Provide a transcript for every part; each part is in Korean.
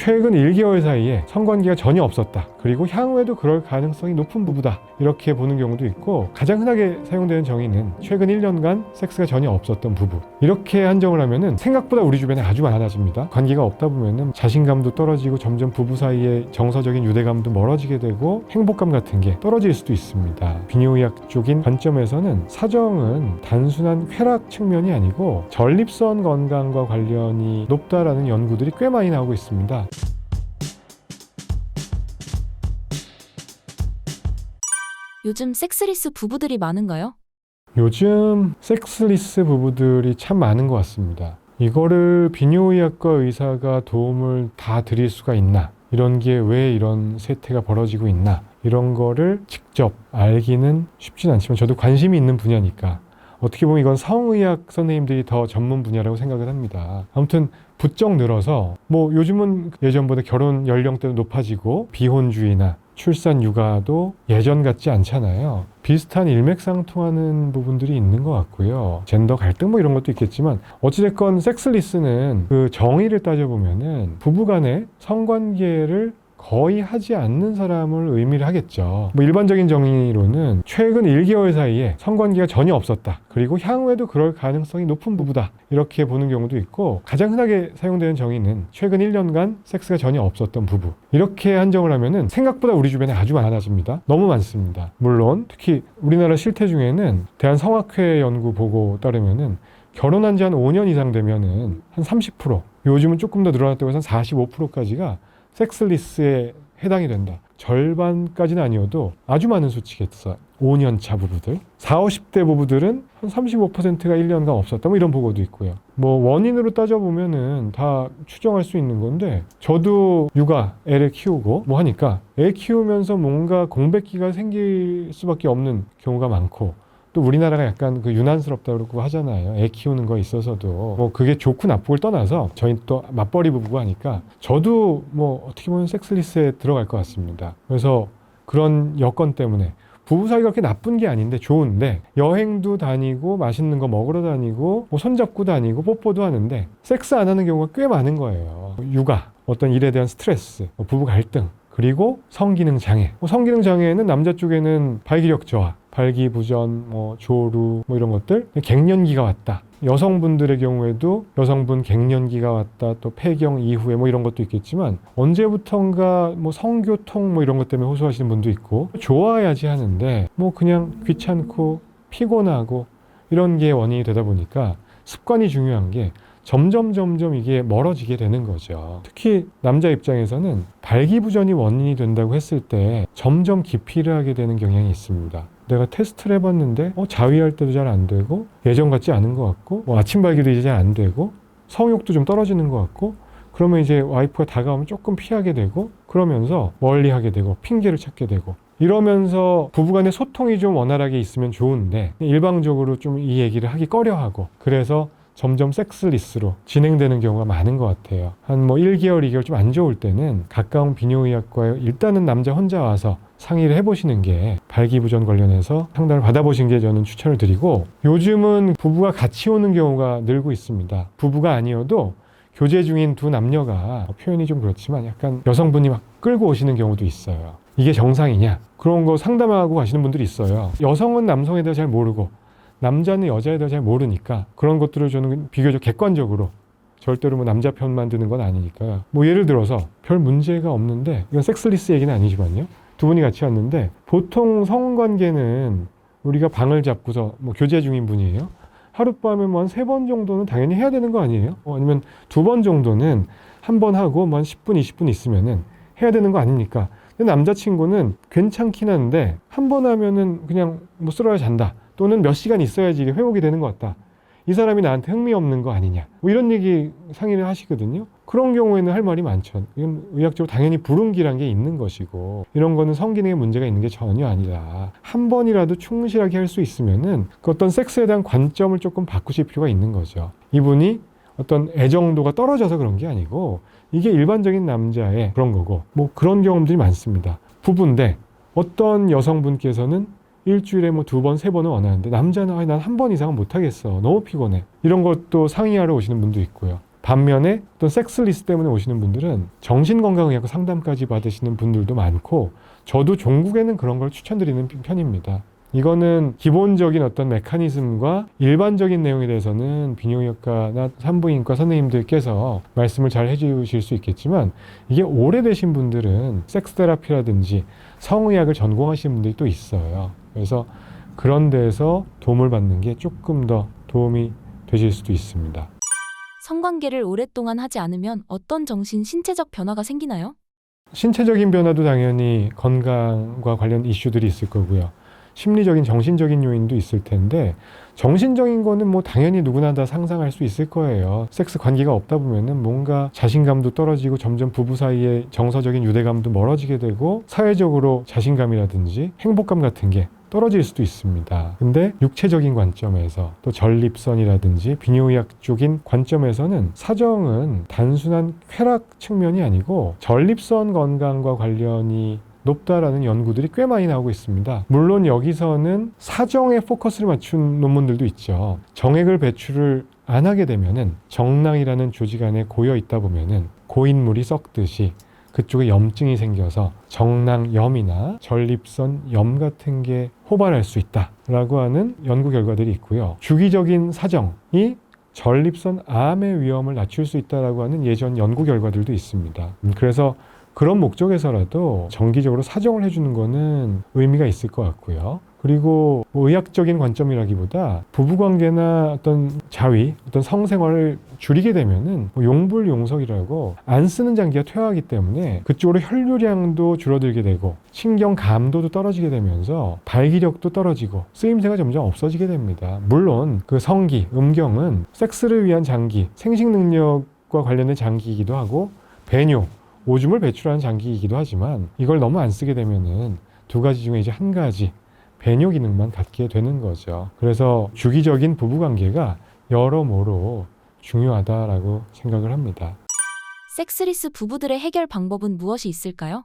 최근 1개월 사이에 성관계가 전혀 없었다. 그리고 향후에도 그럴 가능성이 높은 부부다. 이렇게 보는 경우도 있고, 가장 흔하게 사용되는 정의는 최근 1년간 섹스가 전혀 없었던 부부. 이렇게 한정을 하면은 생각보다 우리 주변에 아주 많아집니다. 관계가 없다 보면은 자신감도 떨어지고 점점 부부 사이에 정서적인 유대감도 멀어지게 되고 행복감 같은 게 떨어질 수도 있습니다. 비뇨의학적인 관점에서는 사정은 단순한 쾌락 측면이 아니고 전립선 건강과 관련이 높다라는 연구들이 꽤 많이 나오고 있습니다. 요즘 섹스리스 부부들이 많은가요? 요즘 섹스리스 부부들이 참 많은 것 같습니다. 이거를 비뇨의학과 의사가 도움을 다 드릴 수가 있나? 이런 게 왜 이런 세태가 벌어지고 있나? 이런 거를 직접 알기는 쉽진 않지만 저도 관심이 있는 분야니까 어떻게 보면 이건 성의학 선생님들이 더 전문 분야라고 생각을 합니다. 아무튼 부쩍 늘어서 요즘은 예전보다 결혼 연령대도 높아지고 비혼주의나 출산 육아도 예전 같지 않잖아요. 비슷한 일맥상통하는 부분들이 있는 것 같고요. 젠더 갈등 이런 것도 있겠지만 어찌됐건 섹스리스는 그 정의를 따져보면은 부부간의 성관계를 거의 하지 않는 사람을 의미를 하겠죠. 일반적인 정의로는 최근 1개월 사이에 성관계가 전혀 없었다. 그리고 향후에도 그럴 가능성이 높은 부부다. 이렇게 보는 경우도 있고, 가장 흔하게 사용되는 정의는 최근 1년간 섹스가 전혀 없었던 부부. 이렇게 한정을 하면은 생각보다 우리 주변에 아주 많아집니다. 너무 많습니다. 물론 특히 우리나라 실태 중에는 대한성학회 연구 보고 따르면은 결혼한 지 한 5년 이상 되면은 한 30%, 요즘은 조금 더 늘어났다고 해서 한 45%까지가 섹스리스에 해당이 된다. 절반까지는 아니어도 아주 많은 수치겠어. 5년차 부부들. 40, 50대 부부들은 한 35%가 1년간 없었다. 이런 보고도 있고요. 원인으로 따져보면은 다 추정할 수 있는 건데, 저도 육아, 애를 키우고 하니까 애 키우면서 뭔가 공백기가 생길 수밖에 없는 경우가 많고, 또 우리나라가 약간 유난스럽다고 하잖아요. 애 키우는 거에 있어서도 그게 좋고 나쁘고를 떠나서 저희 또 맞벌이 부부가 하니까 저도 어떻게 보면 섹스리스에 들어갈 것 같습니다. 그래서 그런 여건 때문에 부부 사이가 그렇게 나쁜 게 아닌데 좋은데, 여행도 다니고 맛있는 거 먹으러 다니고 손잡고 다니고 뽀뽀도 하는데 섹스 안 하는 경우가 꽤 많은 거예요. 육아, 어떤 일에 대한 스트레스, 부부 갈등, 그리고 성기능 장애. 성기능 장애는 남자 쪽에는 발기력 저하, 발기부전, 조루 이런 것들, 갱년기가 왔다. 여성분들의 경우에도 여성분 갱년기가 왔다, 또 폐경 이후에 이런 것도 있겠지만, 언제부턴가 성교통 이런 것 때문에 호소하시는 분도 있고, 좋아야지 하는데 그냥 귀찮고 피곤하고 이런 게 원인이 되다 보니까 습관이 중요한 게 점점 이게 멀어지게 되는 거죠. 특히 남자 입장에서는 발기부전이 원인이 된다고 했을 때 점점 기피를 하게 되는 경향이 있습니다. 내가 테스트를 해봤는데 자위할 때도 잘 안 되고, 예전 같지 않은 것 같고, 아침 발기도 이제 잘 안 되고, 성욕도 좀 떨어지는 것 같고, 그러면 이제 와이프가 다가오면 조금 피하게 되고, 그러면서 멀리 하게 되고 핑계를 찾게 되고, 이러면서 부부간의 소통이 좀 원활하게 있으면 좋은데 일방적으로 좀 이 얘기를 하기 꺼려하고, 그래서 점점 섹스리스로 진행되는 경우가 많은 것 같아요. 한 1개월, 2개월 좀 안 좋을 때는 가까운 비뇨의학과에 일단은 남자 혼자 와서 상의를 해보시는 게, 발기부전 관련해서 상담을 받아보시는 게 저는 추천을 드리고, 요즘은 부부가 같이 오는 경우가 늘고 있습니다. 부부가 아니어도 교제 중인 두 남녀가, 표현이 좀 그렇지만 약간 여성분이 막 끌고 오시는 경우도 있어요. 이게 정상이냐? 그런 거 상담하고 가시는 분들이 있어요. 여성은 남성에 대해 잘 모르고 남자는 여자에 대해 잘 모르니까 그런 것들을 저는 비교적 객관적으로, 절대로 남자 편만 드는 건 아니니까, 예를 들어서 별 문제가 없는데, 이건 섹스리스 얘기는 아니지만요, 두 분이 같이 왔는데 보통 성관계는 우리가 방을 잡고서 교제 중인 분이에요. 하룻밤에 한 3번 정도는 당연히 해야 되는 거 아니에요? 아니면 2번 정도는 한 번 하고 한 10분, 20분 있으면은 해야 되는 거 아닙니까? 근데 남자친구는 괜찮긴 한데 한 번 하면은 그냥 쓰러져 잔다, 또는 몇 시간 있어야지 이게 회복이 되는 것 같다, 이 사람이 나한테 흥미없는 거 아니냐, 이런 얘기 상의를 하시거든요. 그런 경우에는 할 말이 많죠. 이건 의학적으로 당연히 불응기란 게 있는 것이고, 이런 거는 성기능에 문제가 있는 게 전혀 아니라, 한 번이라도 충실하게 할 수 있으면은 그 어떤 섹스에 대한 관점을 조금 바꾸실 필요가 있는 거죠. 이분이 어떤 애정도가 떨어져서 그런 게 아니고, 이게 일반적인 남자의 그런 거고, 그런 경험들이 많습니다. 부부인데 어떤 여성분께서는 일주일에 2번, 3번은 원하는데 남자는 난 한 번 이상은 못하겠어, 너무 피곤해, 이런 것도 상의하러 오시는 분도 있고요. 반면에 어떤 섹스리스 때문에 오시는 분들은 정신건강의학과 상담까지 받으시는 분들도 많고 저도 종국에는 그런 걸 추천드리는 편입니다. 이거는 기본적인 어떤 메커니즘과 일반적인 내용에 대해서는 비뇨기과나 산부인과 선생님들께서 말씀을 잘 해주실 수 있겠지만 이게 오래되신 분들은 섹스 테라피라든지 성의학을 전공하시는 분들이 또 있어요. 그래서 그런 데에서 도움을 받는 게 조금 더 도움이 되실 수도 있습니다. 성관계를 오랫동안 하지 않으면 어떤 정신, 신체적 변화가 생기나요? 신체적인 변화도 당연히 건강과 관련 이슈들이 있을 거고요. 심리적인, 정신적인 요인도 있을 텐데 정신적인 거는 뭐 당연히 누구나 다 상상할 수 있을 거예요. 섹스 관계가 없다 보면은 뭔가 자신감도 떨어지고 점점 부부 사이의 정서적인 유대감도 멀어지게 되고 사회적으로 자신감이라든지 행복감 같은 게 떨어질 수도 있습니다. 근데 육체적인 관점에서 또 전립선이라든지 비뇨의학 쪽인 관점에서는 사정은 단순한 쾌락 측면이 아니고 전립선 건강과 관련이 높다라는 연구들이 꽤 많이 나오고 있습니다. 물론 여기서는 사정에 포커스를 맞춘 논문들도 있죠. 정액을 배출을 안 하게 되면은 정낭이라는 조직 안에 고여 있다 보면은 고인물이 썩듯이 그쪽에 염증이 생겨서 정낭염이나 전립선염 같은 게 호발할 수 있다라고 하는 연구 결과들이 있고요. 주기적인 사정이 전립선 암의 위험을 낮출 수 있다라고 하는 예전 연구 결과들도 있습니다. 그래서 그런 목적에서라도 정기적으로 사정을 해주는 거는 의미가 있을 것 같고요. 그리고 뭐 의학적인 관점이라기보다 부부관계나 어떤 자위, 어떤 성생활을 줄이게 되면은 뭐 용불용석이라고 안 쓰는 장기가 퇴화하기 때문에 그쪽으로 혈류량도 줄어들게 되고 신경 감도도 떨어지게 되면서 발기력도 떨어지고 쓰임새가 점점 없어지게 됩니다. 물론 그 성기, 음경은 섹스를 위한 장기, 생식 능력과 관련된 장기이기도 하고 배뇨, 오줌을 배출하는 장기이기도 하지만 이걸 너무 안 쓰게 되면은 두 가지 중에 이제 한 가지 배뇨 기능만 갖게 되는 거죠. 그래서 주기적인 부부관계가 여러모로 중요하다라고 생각을 합니다. 섹스리스 부부들의 해결 방법은 무엇이 있을까요?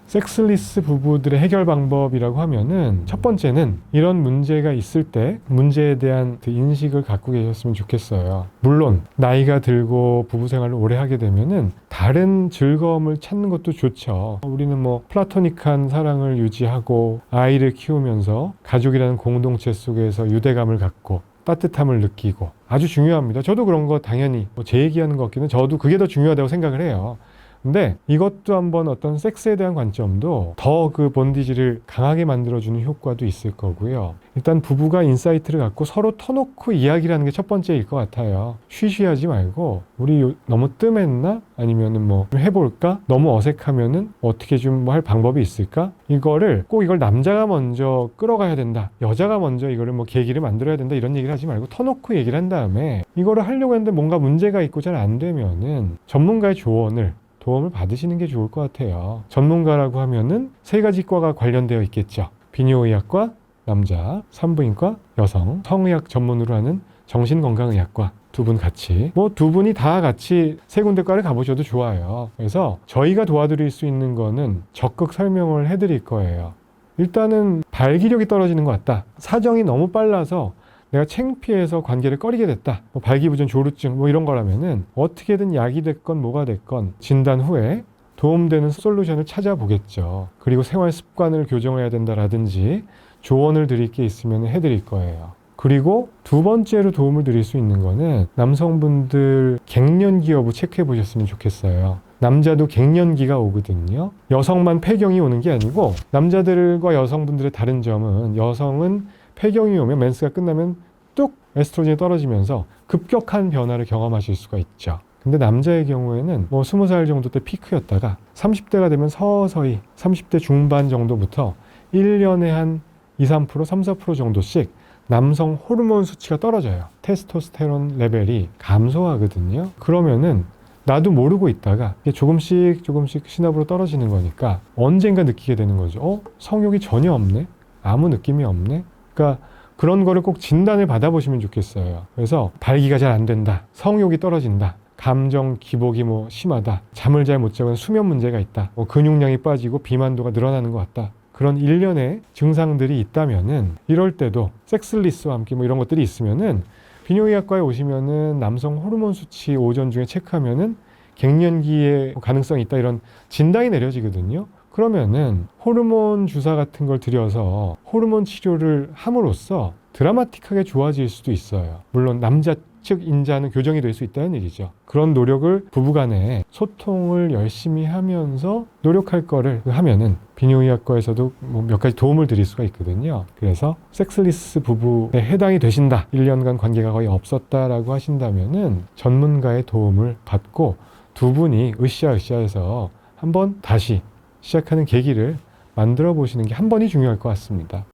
섹스리스 부부들의 해결 방법이라고 하면은 첫 번째는 이런 문제가 있을 때 문제에 대한 그 인식을 갖고 계셨으면 좋겠어요. 물론 나이가 들고 부부 생활을 오래 하게 되면은 다른 즐거움을 찾는 것도 좋죠. 우리는 뭐 플라토닉한 사랑을 유지하고 아이를 키우면서 가족이라는 공동체 속에서 유대감을 갖고 따뜻함을 느끼고 아주 중요합니다. 저도 그런 거 당연히 뭐 제 얘기하는 것 같기는 저도 그게 더 중요하다고 생각을 해요. 근데 이것도 한번 어떤 섹스에 대한 관점도 더 그 본디지를 강하게 만들어주는 효과도 있을 거고요. 일단 부부가 인사이트를 갖고 서로 터놓고 이야기를 하는 게 첫 번째일 것 같아요. 쉬쉬하지 말고 우리 너무 뜸했나? 아니면은 뭐 해볼까? 너무 어색하면은 어떻게 좀 뭐 할 방법이 있을까? 이거를 꼭 이걸 남자가 먼저 끌어가야 된다. 여자가 먼저 이거를 뭐 계기를 만들어야 된다. 이런 얘기를 하지 말고 터놓고 얘기를 한 다음에 이거를 하려고 했는데 뭔가 문제가 있고 잘 안 되면은 전문가의 조언을 도움을 받으시는 게 좋을 것 같아요. 전문가라고 하면은 세 가지 과가 관련되어 있겠죠. 비뇨의학과, 남자, 산부인과, 여성, 성의학 전문으로 하는 정신건강의학과 두 분 같이 뭐 두 분이 다 같이 세 군데 과를 가보셔도 좋아요. 그래서 저희가 도와드릴 수 있는 거는 적극 설명을 해드릴 거예요. 일단은 발기력이 떨어지는 것 같다. 사정이 너무 빨라서 내가 창피해서 관계를 꺼리게 됐다. 뭐 발기부전 조루증 뭐 이런 거라면은 어떻게든 약이 됐건 뭐가 됐건 진단 후에 도움되는 솔루션을 찾아보겠죠. 그리고 생활 습관을 교정해야 된다라든지 조언을 드릴 게 있으면 해드릴 거예요. 그리고 두 번째로 도움을 드릴 수 있는 거는 남성분들 갱년기 여부 체크해 보셨으면 좋겠어요. 남자도 갱년기가 오거든요. 여성만 폐경이 오는 게 아니고 남자들과 여성분들의 다른 점은 여성은 폐경이 오면 맨스가 끝나면 뚝 에스트로겐이 떨어지면서 급격한 변화를 경험하실 수가 있죠. 근데 남자의 경우에는 뭐 20살 정도 때 피크였다가 30대가 되면 서서히 30대 중반 정도부터 1년에 한 2, 3%, 3, 4% 정도씩 남성 호르몬 수치가 떨어져요. 테스토스테론 레벨이 감소하거든요. 그러면은 나도 모르고 있다가 조금씩 신압으로 떨어지는 거니까 언젠가 느끼게 되는 거죠. 성욕이 전혀 없네? 아무 느낌이 없네? 그러니까 그런 거를 꼭 진단을 받아보시면 좋겠어요. 그래서 발기가 잘 안 된다. 성욕이 떨어진다. 감정 기복이 뭐 심하다. 잠을 잘 못 자고 수면 문제가 있다. 뭐 근육량이 빠지고 비만도가 늘어나는 것 같다. 그런 일련의 증상들이 있다면은 이럴 때도 섹스리스와 함께 뭐 이런 것들이 있으면은 비뇨의학과에 오시면은 남성 호르몬 수치 오전 중에 체크하면은 갱년기의 가능성이 있다 이런 진단이 내려지거든요. 그러면은 호르몬 주사 같은 걸 들여서 호르몬 치료를 함으로써 드라마틱하게 좋아질 수도 있어요. 물론 남자 측 인자는 교정이 될 수 있다는 얘기죠. 그런 노력을 부부간에 소통을 열심히 하면서 노력할 거를 하면은 비뇨의학과에서도 뭐 몇 가지 도움을 드릴 수가 있거든요. 그래서 섹스리스 부부에 해당이 되신다. 1년간 관계가 거의 없었다라고 하신다면은 전문가의 도움을 받고 두 분이 으쌰으쌰해서 한번 다시 시작하는 계기를 만들어 보시는 게 한 번이 중요할 것 같습니다.